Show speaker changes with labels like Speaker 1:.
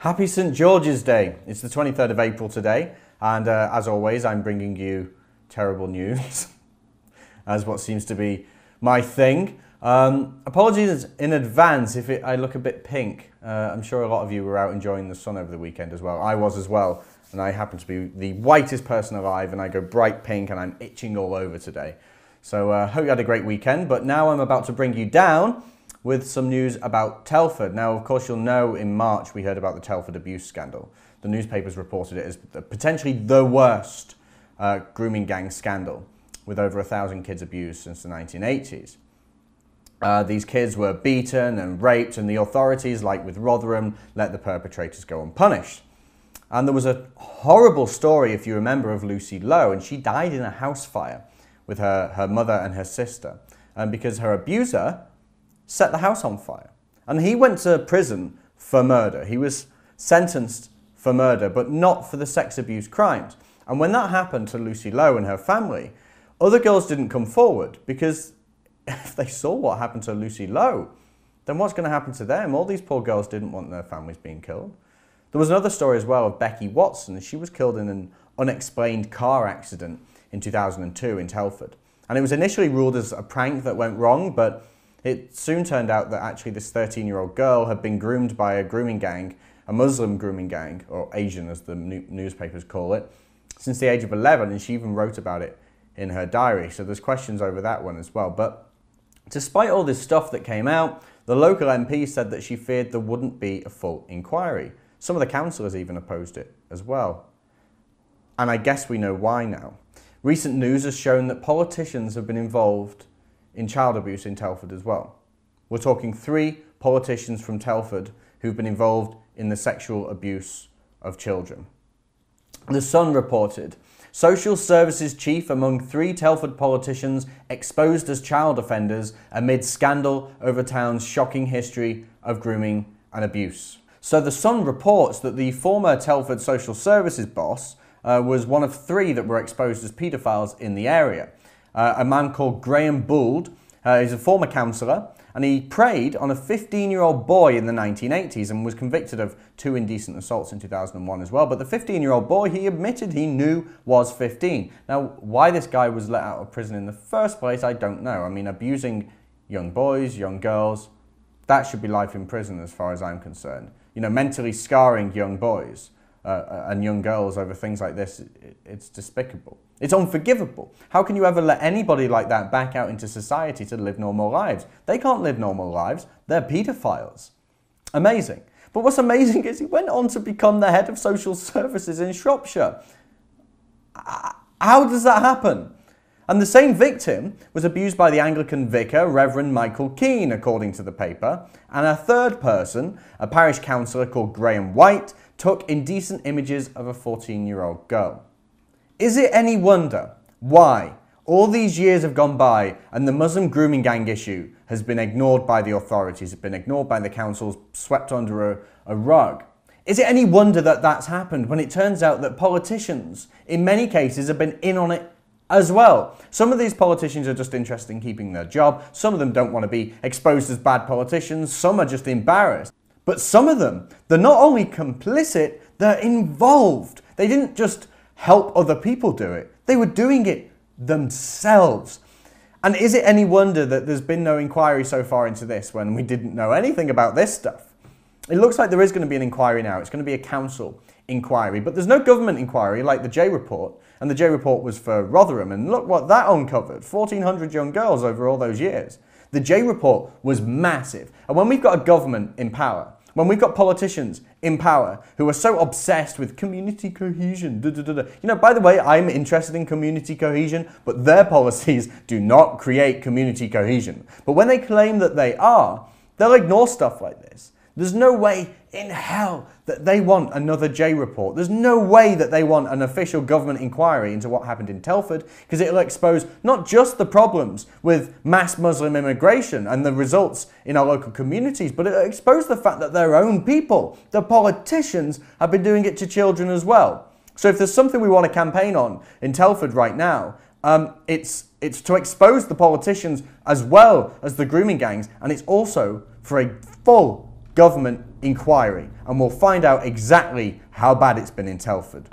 Speaker 1: Happy St. George's Day. It's the 23rd of April today, and as always, I'm bringing you terrible news, as what seems to be my thing. Apologies in advance if I look a bit pink. I'm sure a lot of you were out enjoying the sun over the weekend as well. I was as well, and I happen to be the whitest person alive, and I go bright pink, and I'm itching all over today. So hope you had a great weekend, but now I'm about to bring you down with some news about Telford. Now, of course, you'll know in March we heard about the Telford abuse scandal. The newspapers reported it as potentially the worst grooming gang scandal, with over 1,000 kids abused since the 1980s. These kids were beaten and raped, and the authorities, like with Rotherham, let the perpetrators go unpunished. And there was a horrible story, if you remember, of Lucy Lowe, and she died in a house fire with her mother and her sister, because her abuser set the house on fire. And he went to prison for murder. He was sentenced for murder, but not for the sex abuse crimes. And when that happened to Lucy Lowe and her family, other girls didn't come forward, because if they saw what happened to Lucy Lowe, then what's going to happen to them? All these poor girls didn't want their families being killed. There was another story as well of Becky Watson. She was killed in an unexplained car accident in 2002 in Telford. And it was initially ruled as a prank that went wrong, but it soon turned out that actually this 13-year-old girl had been groomed by a grooming gang, a Muslim grooming gang, or Asian as the newspapers call it, since the age of 11, and she even wrote about it in her diary. So there's questions over that one as well. But despite all this stuff that came out, the local MP said that she feared there wouldn't be a full inquiry. Some of the councillors even opposed it as well. And I guess we know why now. Recent news has shown that politicians have been involved in child abuse in Telford as well. We're talking 3 politicians from Telford who've been involved in the sexual abuse of children. The Sun reported, social services chief among 3 Telford politicians exposed as child offenders amid scandal over town's shocking history of grooming and abuse. So the Sun reports that the former Telford social services boss was one of 3 that were exposed as paedophiles in the area. A man called Graham Bould is a former councillor, and he preyed on a 15-year-old boy in the 1980s and was convicted of 2 indecent assaults in 2001 as well. But the 15-year-old boy, he admitted he knew was 15. Now, why this guy was let out of prison in the first place, I don't know. I mean, abusing young boys, young girls, that should be life in prison as far as I'm concerned. You know, mentally scarring young boys and young girls over things like this, it's despicable. It's unforgivable. How can you ever let anybody like that back out into society to live normal lives? They can't live normal lives. They're paedophiles. Amazing. But what's amazing is he went on to become the head of social services in Shropshire. How does that happen? And the same victim was abused by the Anglican vicar, Reverend Michael Keane, according to the paper. And a third person, a parish councillor called Graham White, took indecent images of a 14-year-old girl. Is it any wonder why all these years have gone by and the Muslim grooming gang issue has been ignored by the authorities, it's been ignored by the councils, swept under a rug? Is it any wonder that that's happened when it turns out that politicians, in many cases, have been in on it as well? Some of these politicians are just interested in keeping their job. Some of them don't want to be exposed as bad politicians. Some are just embarrassed. But some of them, they're not only complicit, they're involved. They didn't just help other people do it. They were doing it themselves. And is it any wonder that there's been no inquiry so far into this when we didn't know anything about this stuff? It looks like there is going to be an inquiry now. It's going to be a council inquiry. But there's no government inquiry like the J report. And the J report was for Rotherham. And look what that uncovered. 1,400 young girls over all those years. The J report was massive. And when we've got a government in power, when we've got politicians in power who are so obsessed with community cohesion, You know, by the way, I'm interested in community cohesion, but their policies do not create community cohesion. But when they claim that they are, they'll ignore stuff like this. There's no way in hell that they want another J report. There's no way that they want an official government inquiry into what happened in Telford, because it'll expose not just the problems with mass Muslim immigration and the results in our local communities, but it'll expose the fact that their own people, the politicians, have been doing it to children as well. So if there's something we want to campaign on in Telford right now, it's to expose the politicians as well as the grooming gangs, and it's also for a full government inquiry, and we'll find out exactly how bad it's been in Telford.